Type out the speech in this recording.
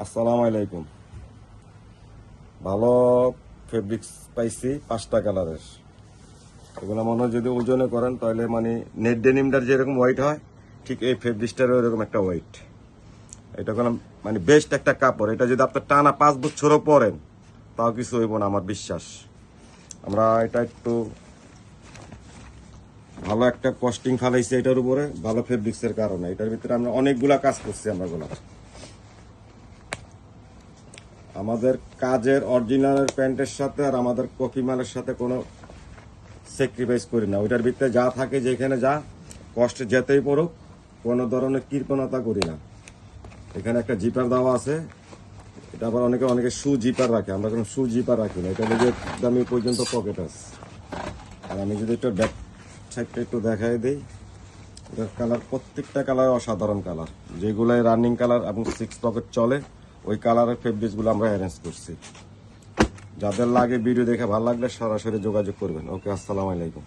আসসালামু আলাইকুম। ভালো ফেব্রিক্স পাইছি 5টা কালারের। এগুলো মনে হয় যদি ওজনে করেন তাহলে মানে নেট ডেনিমটার যেরকম ওয়েট হয় ঠিক এই ফেব্রিক্সটারও এরকম একটা ওয়েট। এটা কোনো মানে বেস্ট একটা কাপড়। এটা যদি আপনার টানা 5 বছরও পরেন তাও কিছু হইব না আমার বিশ্বাস। আমরা এটা একটু ভালো একটা কস্টিং ফালাইছি এটার উপরে, ভালো ফেব্রিক্সের কারণে। এটার ভিতরে আমরা অনেকগুলা কাজ করছি। আমাদের কাজের অরিজিনাল প্যান্টের সাথে আর আমাদের কপি মালের সাথে কোনো স্যাক্রিফাইস করি না। ওইটার ভিতরে যা থাকে যেখানে যা কষ্টে যেতেই পড়ুক, কোনো ধরনের কৃপণতা করি না। এখানে একটা জিপার দেওয়া আছে। এটা আবার অনেকে শু জিপার রাখে, আমরা কোনো শু জিপার রাখি না। এটা নিজের দামি পর্যন্ত পকেট আছে। আর আমি যদি একটু ব্যাক সাইডটা একটু দেখাই দিই, এটার কালার প্রত্যেকটা কালার অসাধারণ কালার। যেগুলাই রানিং কালার এবং 6 পকেট চলে ওই কালারের ফেব্রিক্সগুলো আমরা অ্যারেঞ্জ করছি। যাদের লাগে ভিডিও দেখে ভালো লাগলে সরাসরি যোগাযোগ করবেন। ওকে, আসসালামু আলাইকুম।